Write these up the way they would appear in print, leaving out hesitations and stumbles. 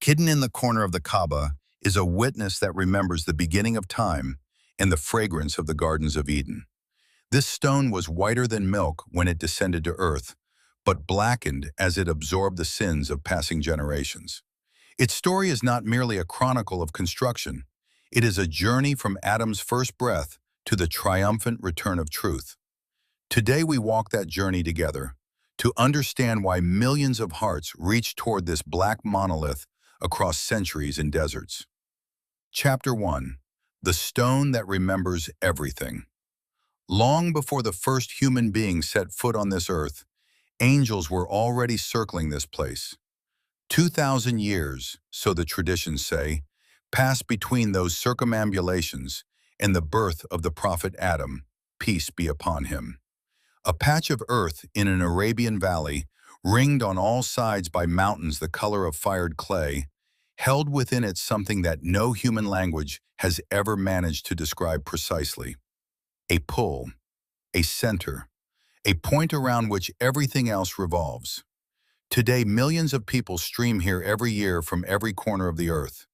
Hidden in the corner of the Kaaba is a witness that remembers the beginning of time and the fragrance of the Gardens of Eden. This stone was whiter than milk when it descended to earth, but blackened as it absorbed the sins of passing generations. Its story is not merely a chronicle of construction. It is a journey from Adam's first breath to the triumphant return of truth. Today we walk that journey together to understand why millions of hearts reach toward this black monolith across centuries and deserts. Chapter 1. The Stone That Remembers Everything. Long before the first human being set foot on this earth, angels were already circling this place. 2,000 years, so the traditions say, passed between those circumambulations and the birth of the prophet Adam, peace be upon him. A patch of earth in an Arabian valley, ringed on all sides by mountains the color of fired clay, held within it something that no human language has ever managed to describe precisely. A pull, a center, a point around which everything else revolves. Today, millions of people stream here every year from every corner of the earth.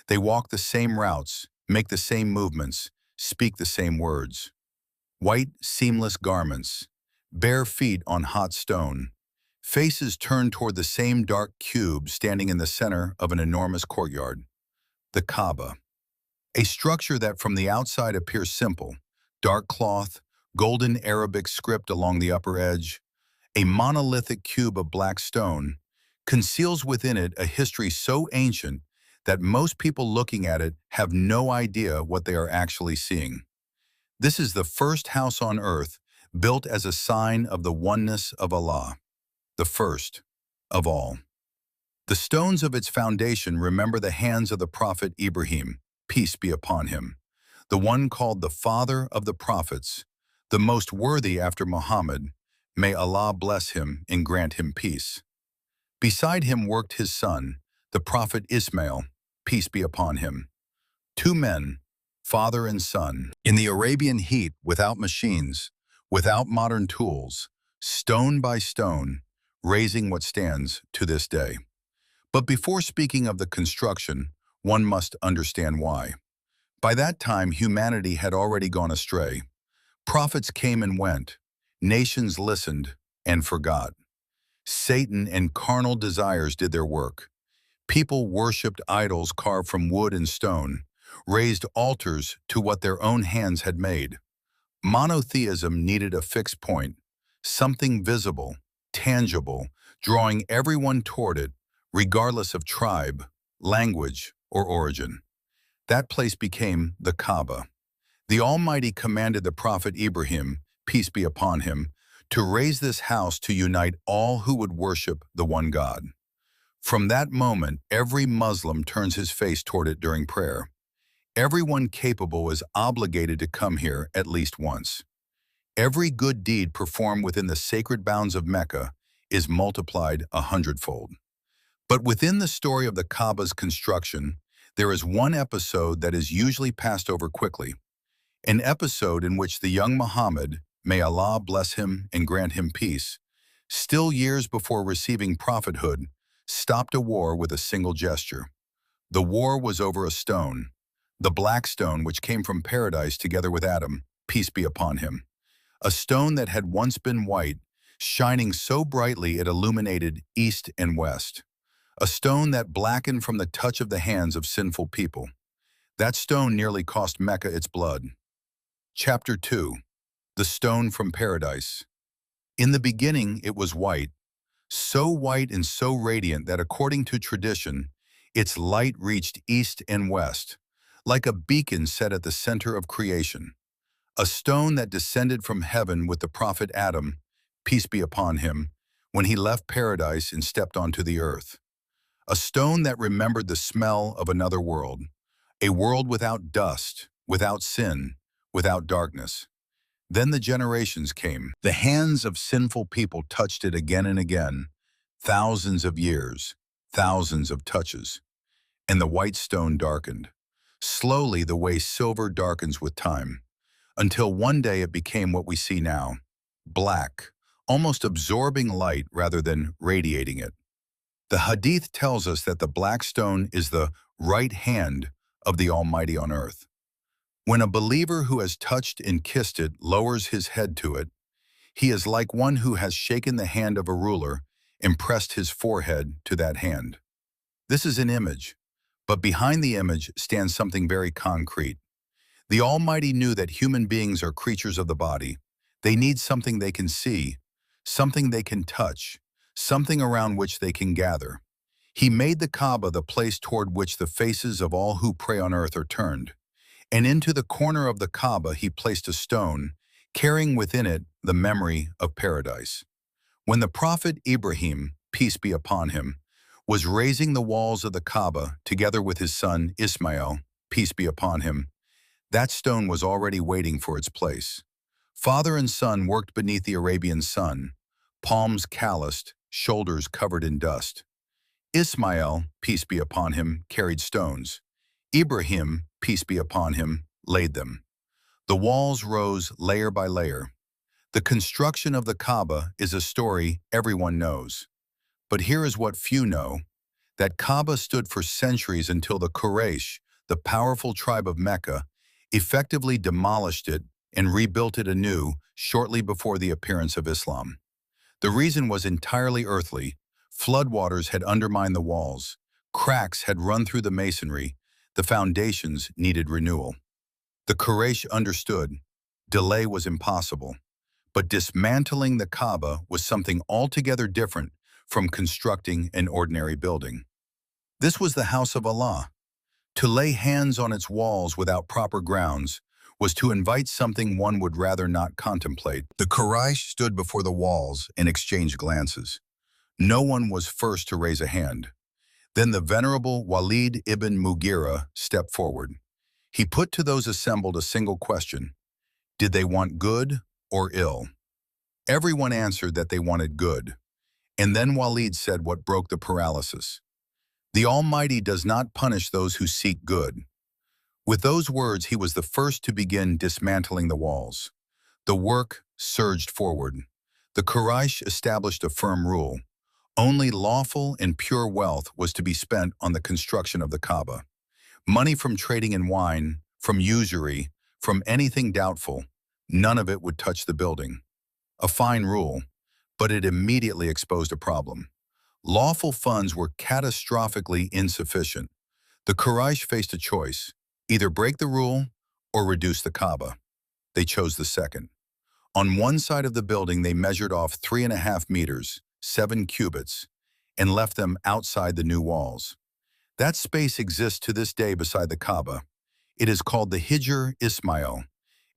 They walk the same routes, make the same movements, speak the same words. White, seamless garments, bare feet on hot stone, faces turned toward the same dark cube standing in the center of an enormous courtyard. The Kaaba. A structure that from the outside appears simple, dark cloth, golden Arabic script along the upper edge, a monolithic cube of black stone, conceals within it a history so ancient that most people looking at it have no idea what they are actually seeing. This is the first house on earth built as a sign of the oneness of Allah, the first of all. The stones of its foundation remember the hands of the Prophet Ibrahim, peace be upon him, the one called the father of the prophets, the most worthy after Muhammad. May Allah bless him and grant him peace. Beside him worked his son, the Prophet Ismail, peace be upon him. Two men, father and son, in the Arabian heat, without machines, without modern tools, stone by stone, raising what stands to this day. But before speaking of the construction, one must understand why. By that time, humanity had already gone astray. Prophets came and went. Nations listened and forgot. Satan and carnal desires did their work. People worshipped idols carved from wood and stone, raised altars to what their own hands had made. Monotheism needed a fixed point, something visible, tangible, drawing everyone toward it, regardless of tribe, language, or origin. That place became the Kaaba. The Almighty commanded the Prophet Ibrahim, peace be upon him, to raise this house to unite all who would worship the one God. From that moment, every Muslim turns his face toward it during prayer. Everyone capable is obligated to come here at least once. Every good deed performed within the sacred bounds of Mecca is multiplied 100-fold. But within the story of the Kaaba's construction, there is one episode that is usually passed over quickly. An episode in which the young Muhammad, may Allah bless him and grant him peace, still years before receiving prophethood, stopped a war with a single gesture. The war was over a stone, the black stone which came from paradise together with Adam, peace be upon him. A stone that had once been white, shining so brightly it illuminated east and west. A stone that blackened from the touch of the hands of sinful people. That stone nearly cost Mecca its blood. Chapter 2. The Stone from Paradise. In the beginning it was white, so white and so radiant that according to tradition, its light reached east and west, like a beacon set at the center of creation. A stone that descended from heaven with the prophet Adam, peace be upon him, when he left paradise and stepped onto the earth. A stone that remembered the smell of another world, a world without dust, without sin, without darkness. Then the generations came. The hands of sinful people touched it again and again, thousands of years, thousands of touches, and the white stone darkened. Slowly the way silver darkens with time, until one day it became what we see now, black, almost absorbing light rather than radiating it. The Hadith tells us that the black stone is the right hand of the Almighty on earth. When a believer who has touched and kissed it lowers his head to it, he is like one who has shaken the hand of a ruler and pressed his forehead to that hand. This is an image, but behind the image stands something very concrete. The Almighty knew that human beings are creatures of the body. They need something they can see, something they can touch, something around which they can gather. He made the Kaaba the place toward which the faces of all who pray on earth are turned. And into the corner of the Kaaba he placed a stone, carrying within it the memory of paradise. When the Prophet Ibrahim, peace be upon him, was raising the walls of the Kaaba together with his son Ismail, peace be upon him, that stone was already waiting for its place. Father and son worked beneath the Arabian sun, palms calloused, shoulders covered in dust. Ismail, peace be upon him, carried stones. Ibrahim, peace be upon him, laid them. The walls rose layer by layer. The construction of the Kaaba is a story everyone knows. But here is what few know, that Kaaba stood for centuries until the Quraysh, the powerful tribe of Mecca, effectively demolished it and rebuilt it anew shortly before the appearance of Islam. The reason was entirely earthly. Floodwaters had undermined the walls, cracks had run through the masonry, the foundations needed renewal. The Quraysh understood, delay was impossible, but dismantling the Kaaba was something altogether different from constructing an ordinary building. This was the house of Allah. To lay hands on its walls without proper grounds was to invite something one would rather not contemplate. The Quraysh stood before the walls and exchanged glances. No one was first to raise a hand. Then the venerable Walid ibn Mughira stepped forward. He put to those assembled a single question. Did they want good or ill? Everyone answered that they wanted good. And then Walid said what broke the paralysis. The Almighty does not punish those who seek good. With those words, he was the first to begin dismantling the walls. The work surged forward. The Quraysh established a firm rule. Only lawful and pure wealth was to be spent on the construction of the Kaaba. Money from trading in wine, from usury, from anything doubtful, none of it would touch the building. A fine rule, but it immediately exposed a problem. Lawful funds were catastrophically insufficient. The Quraysh faced a choice, either break the rule or reduce the Kaaba. They chose the second. On one side of the building, they measured off 3.5 meters, 7 cubits, and left them outside the new walls. That space exists to this day beside the Kaaba. It is called the Hijr Ismail,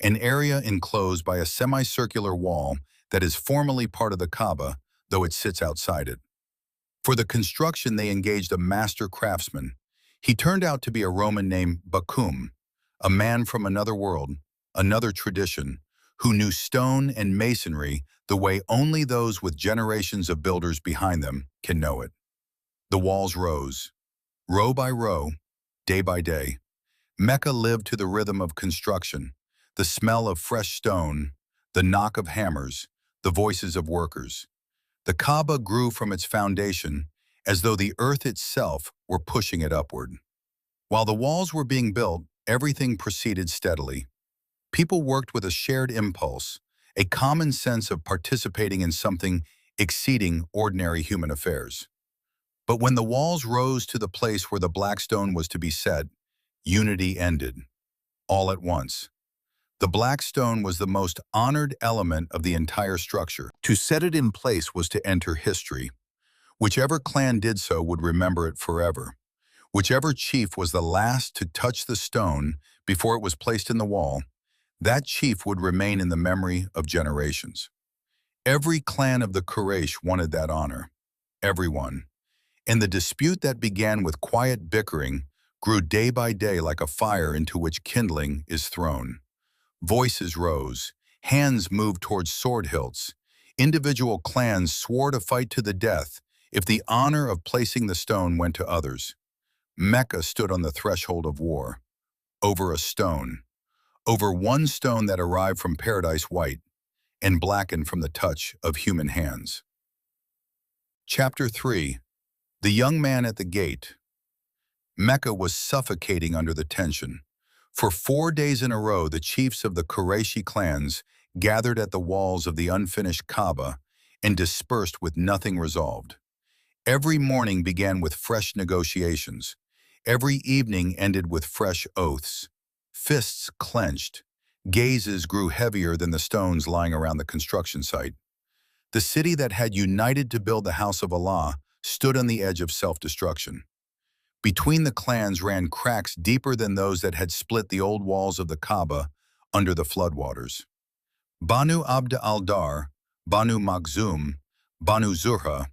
an area enclosed by a semicircular wall that is formally part of the Kaaba, though it sits outside it. For the construction, they engaged a master craftsman. He turned out to be a Roman named Bakum, a man from another world, another tradition, who knew stone and masonry the way only those with generations of builders behind them can know it. The walls rose, row by row, day by day. Mecca lived to the rhythm of construction, the smell of fresh stone, the knock of hammers, the voices of workers. The Kaaba grew from its foundation as though the earth itself were pushing it upward. While the walls were being built, everything proceeded steadily. People worked with a shared impulse, a common sense of participating in something exceeding ordinary human affairs. But when the walls rose to the place where the black stone was to be set, unity ended, all at once. The black stone was the most honored element of the entire structure. To set it in place was to enter history. Whichever clan did so would remember it forever. Whichever chief was the last to touch the stone before it was placed in the wall, that chief would remain in the memory of generations. Every clan of the Quraysh wanted that honor. Everyone. And the dispute that began with quiet bickering grew day by day like a fire into which kindling is thrown. Voices rose, hands moved towards sword hilts. Individual clans swore to fight to the death if the honor of placing the stone went to others. Mecca stood on the threshold of war. Over a stone. Over one stone that arrived from paradise white and blackened from the touch of human hands. Chapter 3. The young man at the gate. Mecca was suffocating under the tension. For 4 days in a row, the chiefs of the Qurayshi clans gathered at the walls of the unfinished Kaaba and dispersed with nothing resolved. Every morning began with fresh negotiations. Every evening ended with fresh oaths. Fists clenched. Gazes grew heavier than the stones lying around the construction site. The city that had united to build the house of Allah stood on the edge of self-destruction. Between the clans ran cracks deeper than those that had split the old walls of the Kaaba under the floodwaters. Banu Abd al-Dar, Banu Makhzum, Banu Zuhra,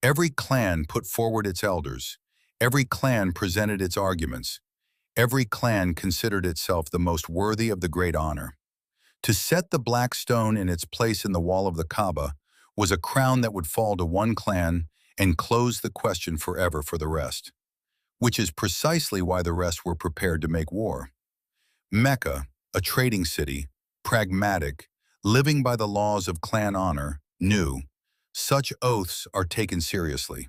every clan put forward its elders. Every clan presented its arguments. Every clan considered itself the most worthy of the great honor. To set the black stone in its place in the wall of the Kaaba was a crown that would fall to one clan and close the question forever for the rest, which is precisely why the rest were prepared to make war. Mecca, a trading city, pragmatic, living by the laws of clan honor, knew such oaths are taken seriously.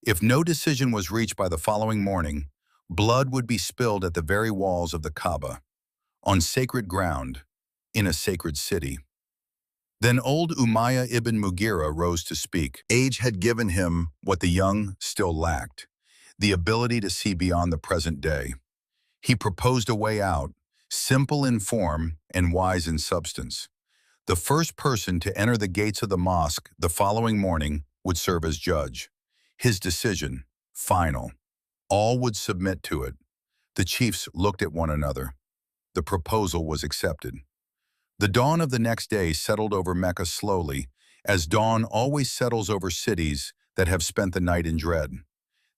If no decision was reached by the following morning, blood would be spilled at the very walls of the Kaaba, on sacred ground, in a sacred city. Then old Umayyah ibn Mughira rose to speak. Age had given him what the young still lacked, the ability to see beyond the present day. He proposed a way out, simple in form and wise in substance. The first person to enter the gates of the mosque the following morning would serve as judge. His decision, final. All would submit to it. The chiefs looked at one another. The proposal was accepted. The dawn of the next day settled over Mecca slowly, as dawn always settles over cities that have spent the night in dread.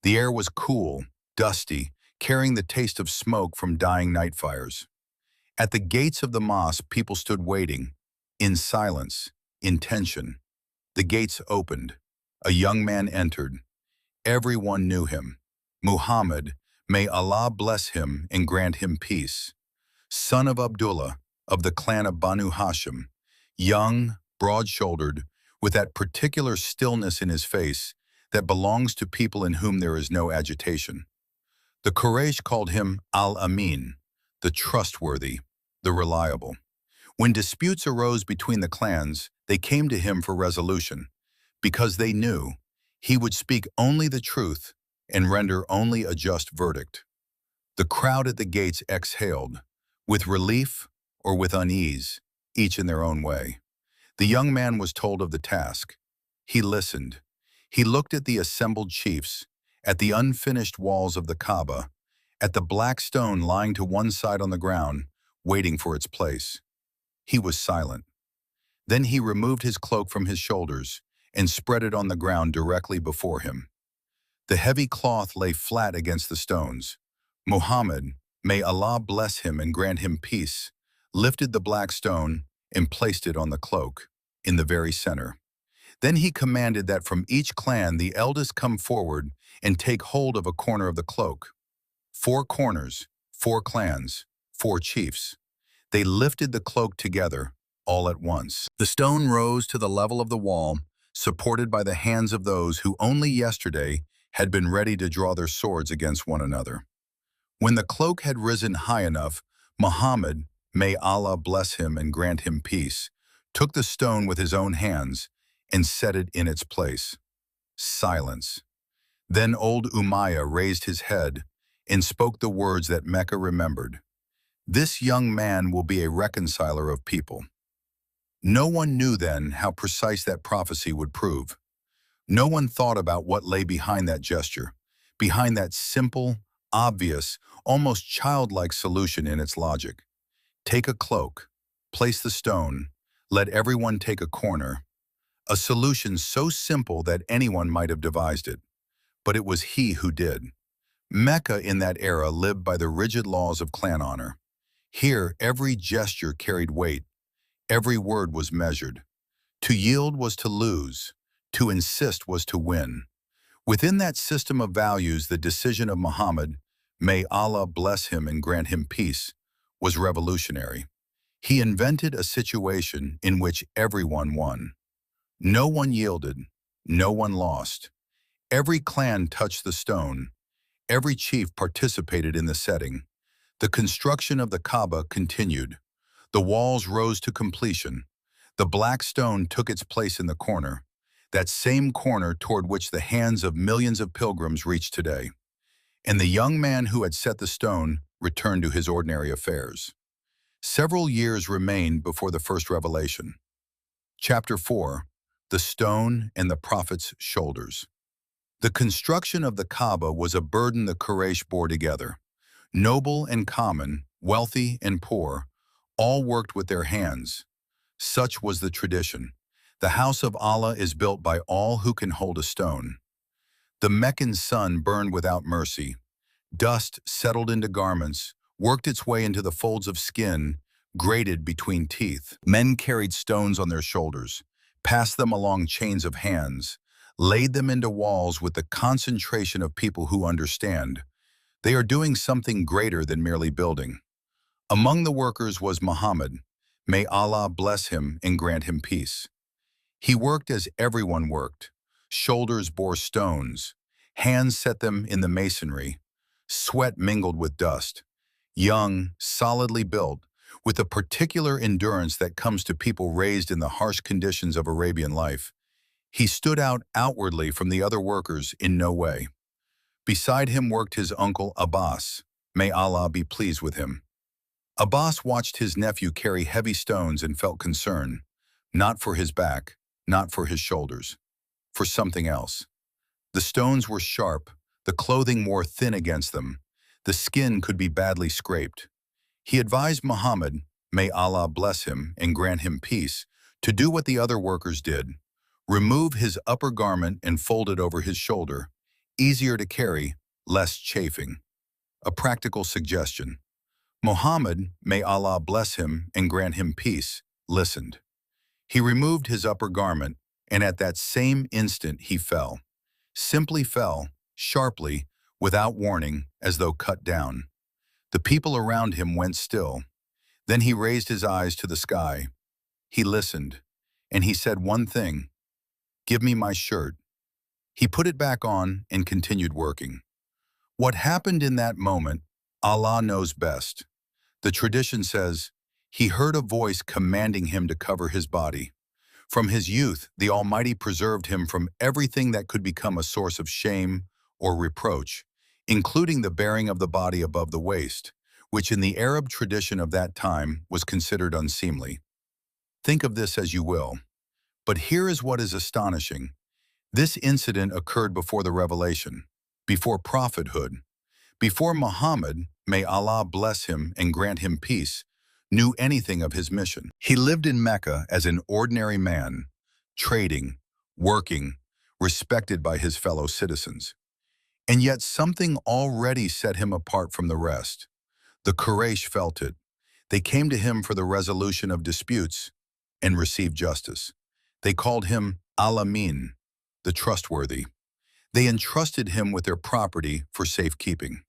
The air was cool, dusty, carrying the taste of smoke from dying night fires. At the gates of the mosque, people stood waiting, in silence, in tension. The gates opened. A young man entered. Everyone knew him. Muhammad, may Allah bless him and grant him peace. Son of Abdullah, of the clan of Banu Hashim, young, broad-shouldered, with that particular stillness in his face that belongs to people in whom there is no agitation. The Quraysh called him Al-Amin, the trustworthy, the reliable. When disputes arose between the clans, they came to him for resolution, because they knew he would speak only the truth and render only a just verdict. The crowd at the gates exhaled, with relief or with unease, each in their own way. The young man was told of the task. He listened. He looked at the assembled chiefs, at the unfinished walls of the Kaaba, at the black stone lying to one side on the ground, waiting for its place. He was silent. Then he removed his cloak from his shoulders and spread it on the ground directly before him. The heavy cloth lay flat against the stones. Muhammad, may Allah bless him and grant him peace, lifted the black stone and placed it on the cloak, in the very center. Then he commanded that from each clan the eldest come forward and take hold of a corner of the cloak. 4 corners, 4 clans, 4 chiefs. They lifted the cloak together, all at once. The stone rose to the level of the wall, supported by the hands of those who only yesterday had been ready to draw their swords against one another. When the cloak had risen high enough, Muhammad, may Allah bless him and grant him peace, took the stone with his own hands and set it in its place. Silence. Then old Umayyah raised his head and spoke the words that Mecca remembered. This young man will be a reconciler of people. No one knew then how precise that prophecy would prove. No one thought about what lay behind that gesture, behind that simple, obvious, almost childlike solution in its logic. Take a cloak, place the stone, let everyone take a corner. A solution so simple that anyone might have devised it. But it was he who did. Mecca in that era lived by the rigid laws of clan honor. Here, every gesture carried weight. Every word was measured. To yield was to lose. To insist was to win. Within that system of values, the decision of Muhammad, may Allah bless him and grant him peace, was revolutionary. He invented a situation in which everyone won. No one yielded, no one lost. Every clan touched the stone. Every chief participated in the setting. The construction of the Kaaba continued. The walls rose to completion. The black stone took its place in the corner, that same corner toward which the hands of millions of pilgrims reach today. And the young man who had set the stone returned to his ordinary affairs. Several years remained before the first revelation. Chapter 4. The Stone and the Prophet's Shoulders. The construction of the Kaaba was a burden the Quraysh bore together. Noble and common, wealthy and poor, all worked with their hands. Such was the tradition. The house of Allah is built by all who can hold a stone. The Meccan sun burned without mercy. Dust settled into garments, worked its way into the folds of skin, grated between teeth. Men carried stones on their shoulders, passed them along chains of hands, laid them into walls with the concentration of people who understand. They are doing something greater than merely building. Among the workers was Muhammad. May Allah bless him and grant him peace. He worked as everyone worked. Shoulders bore stones. Hands set them in the masonry. Sweat mingled with dust. Young, solidly built, with a particular endurance that comes to people raised in the harsh conditions of Arabian life, he stood out outwardly from the other workers in no way. Beside him worked his uncle Abbas. May Allah be pleased with him. Abbas watched his nephew carry heavy stones and felt concern, not for his back, not for his shoulders, for something else. The stones were sharp, the clothing wore thin against them, the skin could be badly scraped. He advised Muhammad, may Allah bless him and grant him peace, to do what the other workers did. Remove his upper garment and fold it over his shoulder. Easier to carry, less chafing. A practical suggestion. Muhammad, may Allah bless him and grant him peace, listened. He removed his upper garment, and at that same instant he fell. Simply fell, sharply, without warning, as though cut down. The people around him went still. Then he raised his eyes to the sky. He listened, and he said one thing, "Give me my shirt." He put it back on and continued working. What happened in that moment, Allah knows best. The tradition says, he heard a voice commanding him to cover his body. From his youth, the Almighty preserved him from everything that could become a source of shame or reproach, including the bearing of the body above the waist, which in the Arab tradition of that time was considered unseemly. Think of this as you will. But here is what is astonishing. This incident occurred before the revelation, before prophethood, before Muhammad, may Allah bless him and grant him peace, knew anything of his mission. He lived in Mecca as an ordinary man, trading, working, respected by his fellow citizens. And yet something already set him apart from the rest. The Quraysh felt it. They came to him for the resolution of disputes and received justice. They called him Al-Amin, the trustworthy. They entrusted him with their property for safekeeping.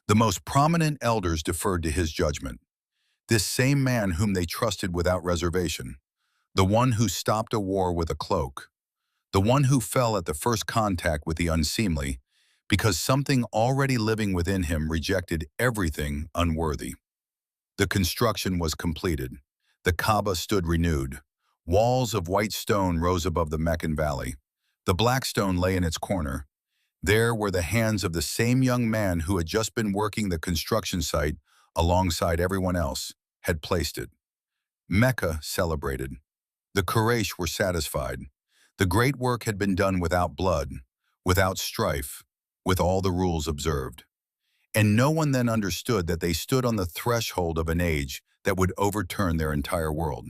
The most prominent elders deferred to his judgment. This same man whom they trusted without reservation, the one who stopped a war with a cloak, the one who fell at the first contact with the unseemly, because something already living within him rejected everything unworthy. The construction was completed. The Kaaba stood renewed. Walls of white stone rose above the Meccan valley. The black stone lay in its corner. There were the hands of the same young man who had just been working the construction site alongside everyone else, had placed it. Mecca celebrated. The Quraysh were satisfied. The great work had been done without blood, without strife, with all the rules observed. And no one then understood that they stood on the threshold of an age that would overturn their entire world.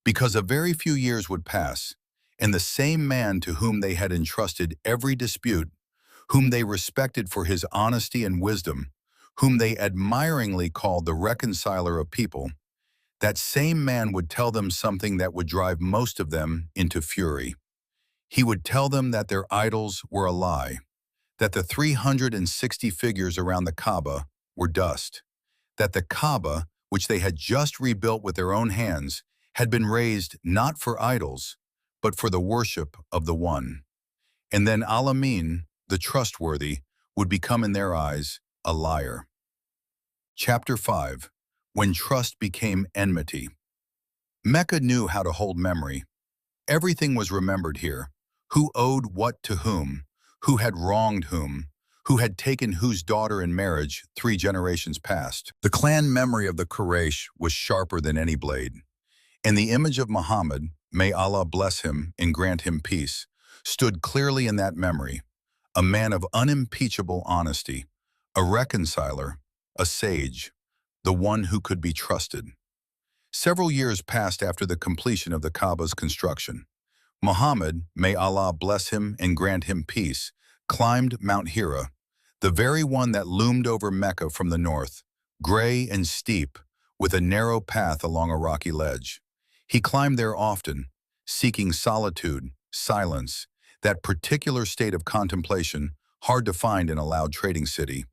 Because a very few years would pass, and the same man to whom they had entrusted every dispute, whom they respected for his honesty and wisdom, whom they admiringly called the reconciler of people, that same man would tell them something that would drive most of them into fury. He would tell them that their idols were a lie, that the 360 figures around the Kaaba were dust, that the Kaaba, which they had just rebuilt with their own hands, had been raised not for idols, but for the worship of the One. And then Al-Amin, the trustworthy, would become in their eyes a liar. Chapter 5. When Trust Became Enmity. Mecca knew how to hold memory. Everything was remembered here. Who owed what to who had wronged who had taken whose daughter in marriage 3 generations past. The clan memory of the Quraysh was sharper than any blade. And the image of Muhammad, may Allah bless him and grant him peace, stood clearly in that memory, a man of unimpeachable honesty, a reconciler, a sage, the one who could be trusted. Several years passed after the completion of the Kaaba's construction. Muhammad, may Allah bless him and grant him peace, climbed Mount Hira, the very one that loomed over Mecca from the north, gray and steep, with a narrow path along a rocky ledge. He climbed there often, seeking solitude, silence, that particular state of contemplation hard to find in a loud trading city.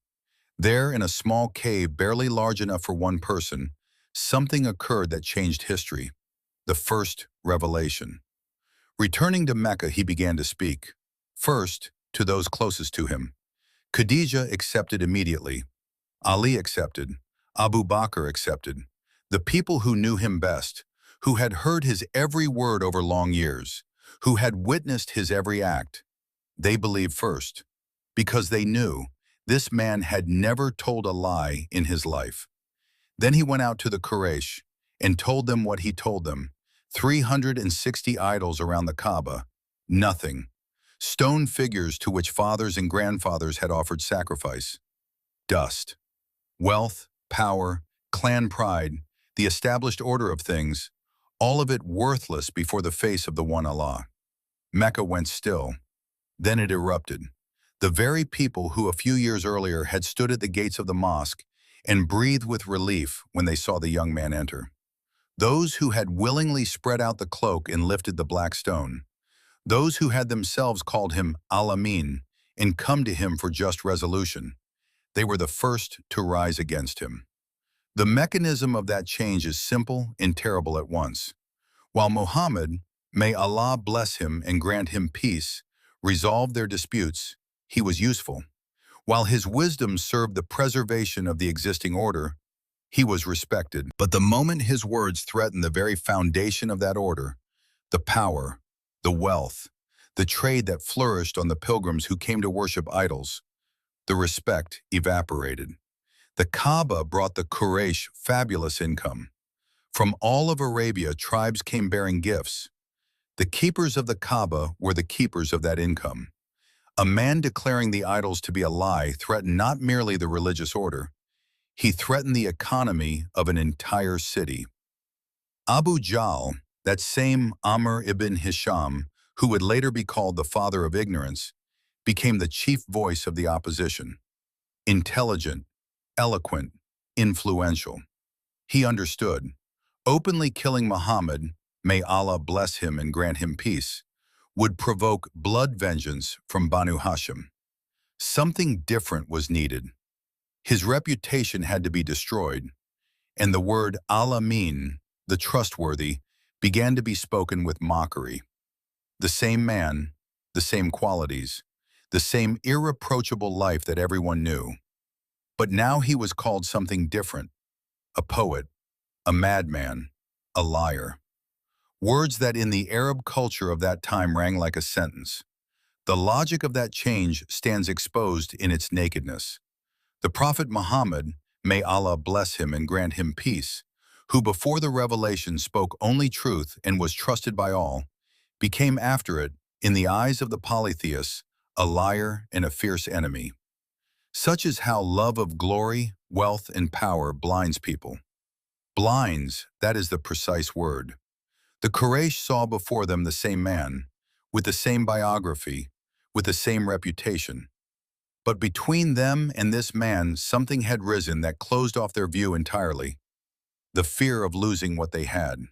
There, in a small cave barely large enough for one person, something occurred that changed history, the first revelation. Returning to Mecca, he began to speak. First, to those closest to him. Khadija accepted immediately. Ali accepted. Abu Bakr accepted. The people who knew him best, who had heard his every word over long years, who had witnessed his every act, they believed first, because they knew this man had never told a lie in his life. Then he went out to the Quraysh and told them what he told them. 360 idols around the Kaaba, nothing. Stone figures to which fathers and grandfathers had offered sacrifice. Dust. Wealth, power, clan pride, the established order of things, all of it worthless before the face of the one Allah. Mecca went still. Then it erupted. The very people who a few years earlier had stood at the gates of the mosque and breathed with relief when they saw the young man enter. Those who had willingly spread out the cloak and lifted the black stone. Those who had themselves called him Al-Amin and come to him for just resolution. They were the first to rise against him. The mechanism of that change is simple and terrible at once. While Muhammad, may Allah bless him and grant him peace, resolved their disputes, he was useful. While his wisdom served the preservation of the existing order, he was respected. But the moment his words threatened the very foundation of that order, the power, the wealth, the trade that flourished on the pilgrims who came to worship idols, the respect evaporated. The Kaaba brought the Quraysh fabulous income. From all of Arabia, tribes came bearing gifts. The keepers of the Kaaba were the keepers of that income. A man declaring the idols to be a lie threatened not merely the religious order, he threatened the economy of an entire city. Abu Jahl, that same Amr ibn Hisham, who would later be called the father of ignorance, became the chief voice of the opposition. Intelligent, eloquent, influential. He understood. Openly killing Muhammad, may Allah bless him and grant him peace, would provoke blood vengeance from Banu Hashim. Something different was needed. His reputation had to be destroyed, and the word Al-Amin, the trustworthy, began to be spoken with mockery. The same man, the same qualities, the same irreproachable life that everyone knew. But now he was called something different, a poet, a madman, a liar. Words that in the Arab culture of that time rang like a sentence. The logic of that change stands exposed in its nakedness. The Prophet Muhammad, may Allah bless him and grant him peace, who before the revelation spoke only truth and was trusted by all, became after it, in the eyes of the polytheists, a liar and a fierce enemy. Such is how love of glory, wealth, and power blinds people. Blinds, that is the precise word. The Quraysh saw before them the same man, with the same biography, with the same reputation. But between them and this man, something had risen that closed off their view entirely. The fear of losing what they had.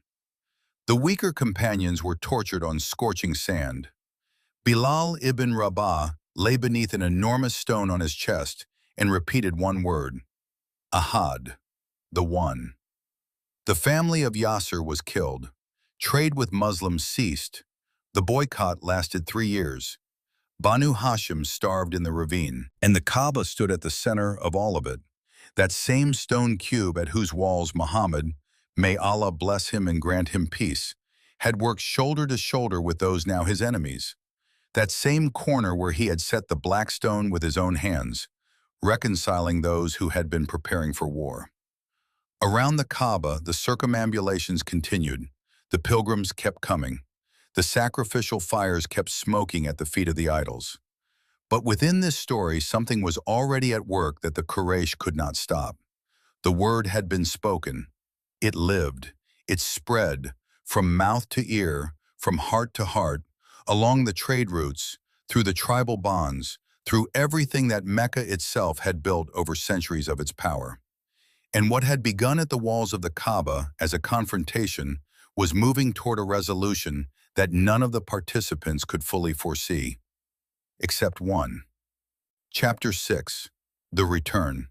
The weaker companions were tortured on scorching sand. Bilal ibn Rabah lay beneath an enormous stone on his chest and repeated one word, Ahad, the One. The family of Yasser was killed. Trade with Muslims ceased. The boycott lasted 3 years. Banu Hashim starved in the ravine, and the Kaaba stood at the center of all of it. That same stone cube at whose walls Muhammad, may Allah bless him and grant him peace, had worked shoulder to shoulder with those now his enemies. That same corner where he had set the black stone with his own hands, reconciling those who had been preparing for war. Around the Kaaba, the circumambulations continued. The pilgrims kept coming. The sacrificial fires kept smoking at the feet of the idols. But within this story, something was already at work that the Quraysh could not stop. The word had been spoken. It lived. It spread from mouth to ear, from heart to heart, along the trade routes, through the tribal bonds, through everything that Mecca itself had built over centuries of its power. And what had begun at the walls of the Kaaba as a confrontation was moving toward a resolution that none of the participants could fully foresee, except one. Chapter 6. The Return.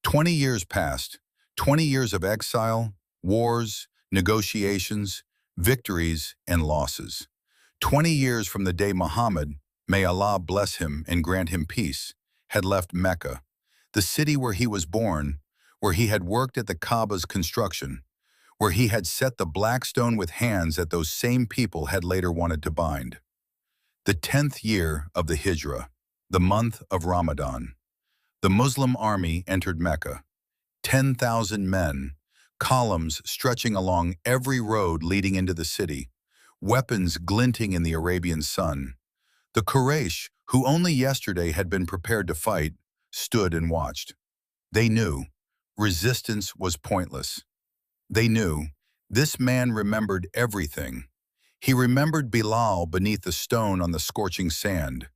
20 years passed, 20 years of exile, wars, negotiations, victories, and losses. 20 years from the day Muhammad, may Allah bless him and grant him peace, had left Mecca, the city where he was born, where he had worked at the Kaaba's construction, where he had set the black stone with hands that those same people had later wanted to bind. The 10th year of the Hijrah, the month of Ramadan. The Muslim army entered Mecca. 10,000 men, columns stretching along every road leading into the city, weapons glinting in the Arabian sun. The Quraysh, who only yesterday had been prepared to fight, stood and watched. They knew resistance was pointless. They knew this man remembered everything. He remembered Bilal beneath the stone on the scorching sand.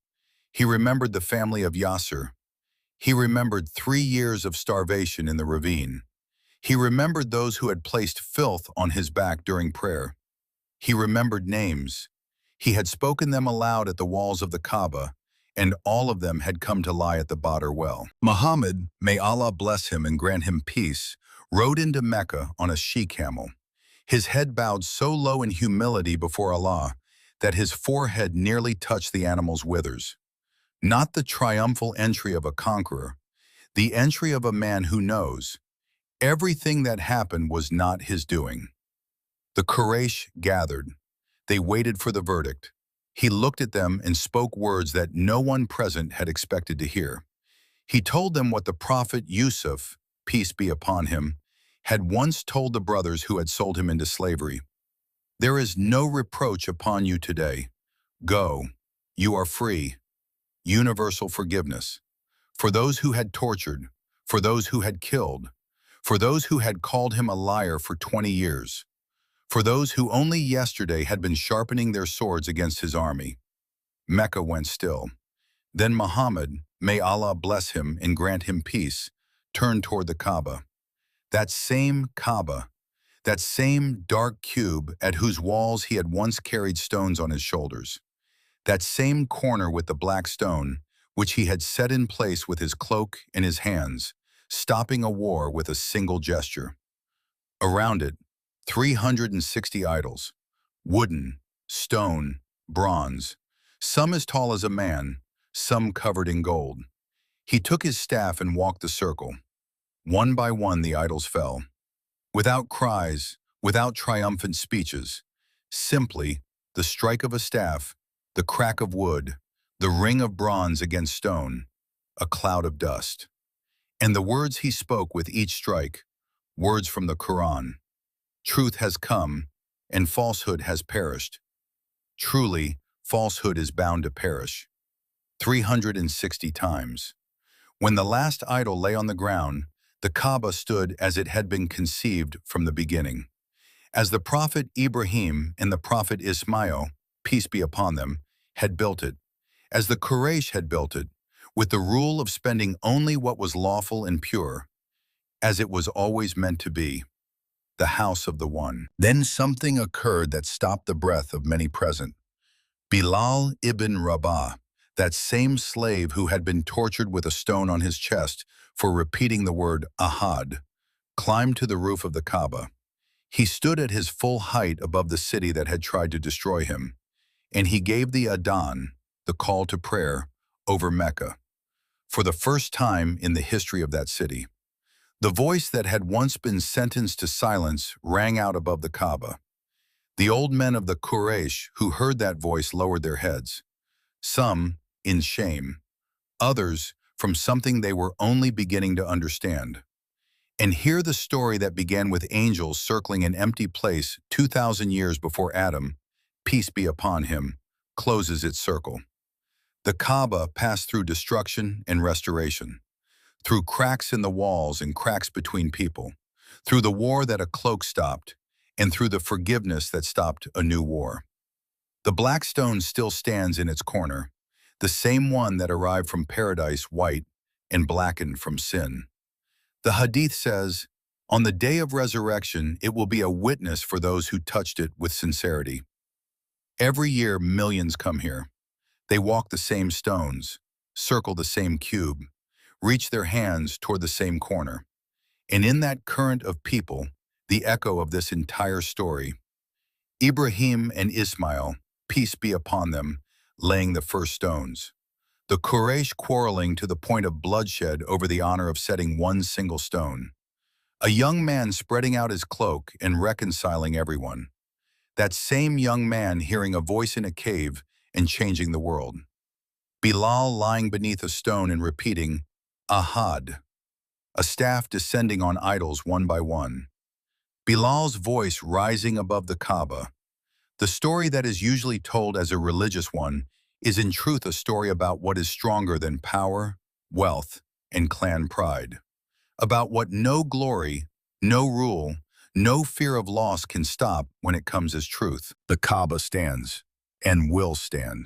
He remembered the family of Yasser. He remembered 3 years of starvation in the ravine. He remembered those who had placed filth on his back during prayer. He remembered names. He had spoken them aloud at the walls of the Kaaba, and all of them had come to lie at the Badr well. Muhammad, may Allah bless him and grant him peace, rode into Mecca on a she-camel. His head bowed so low in humility before Allah that his forehead nearly touched the animal's withers. Not the triumphal entry of a conqueror, the entry of a man who knows everything that happened was not his doing. The Quraysh gathered. They waited for the verdict. He looked at them and spoke words that no one present had expected to hear. He told them what the Prophet Yusuf, peace be upon him, had once told the brothers who had sold him into slavery. There is no reproach upon you today. Go, you are free. Universal forgiveness. For those who had tortured, for those who had killed, for those who had called him a liar for 20 years, for those who only yesterday had been sharpening their swords against his army. Mecca went still. Then Muhammad, may Allah bless him and grant him peace, turned toward the Kaaba. That same Kaaba, that same dark cube at whose walls he had once carried stones on his shoulders. That same corner with the black stone, which he had set in place with his cloak in his hands, stopping a war with a single gesture. Around it, 360 idols, wooden, stone, bronze, some as tall as a man, some covered in gold. He took his staff and walked the circle. One by one the idols fell. Without cries, without triumphant speeches, simply the strike of a staff, the crack of wood, the ring of bronze against stone, a cloud of dust. And the words he spoke with each strike, words from the Quran. Truth has come, and falsehood has perished. Truly, falsehood is bound to perish. 360 times. When the last idol lay on the ground, the Kaaba stood as it had been conceived from the beginning. As the Prophet Ibrahim and the Prophet Ismail, peace be upon them, had built it, as the Quraysh had built it, with the rule of spending only what was lawful and pure, as it was always meant to be. The house of the One. Then something occurred that stopped the breath of many present. Bilal ibn Rabah, that same slave who had been tortured with a stone on his chest for repeating the word Ahad, climbed to the roof of the Kaaba. He stood at his full height above the city that had tried to destroy him, and he gave the Adhan, the call to prayer, over Mecca. For the first time in the history of that city, the voice that had once been sentenced to silence rang out above the Kaaba. The old men of the Quraysh who heard that voice lowered their heads, some in shame, others from something they were only beginning to understand. And here the story that began with angels circling an empty place 2,000 years before Adam, peace be upon him, closes its circle. The Kaaba passed through destruction and restoration, through cracks in the walls and cracks between people, through the war that a cloak stopped, and through the forgiveness that stopped a new war. The black stone still stands in its corner, the same one that arrived from paradise white and blackened from sin. The Hadith says, "On the day of resurrection, it will be a witness for those who touched it with sincerity." Every year, millions come here. They walk the same stones, circle the same cube, reach their hands toward the same corner. And in that current of people, the echo of this entire story, Ibrahim and Ismail, peace be upon them, laying the first stones. The Quraysh quarreling to the point of bloodshed over the honor of setting one single stone. A young man spreading out his cloak and reconciling everyone. That same young man hearing a voice in a cave and changing the world. Bilal lying beneath a stone and repeating, Ahad, a staff descending on idols one by one. Bilal's voice rising above the Kaaba. The story that is usually told as a religious one is in truth a story about what is stronger than power, wealth, and clan pride. About what no glory, no rule, no fear of loss can stop when it comes as truth. The Kaaba stands and will stand.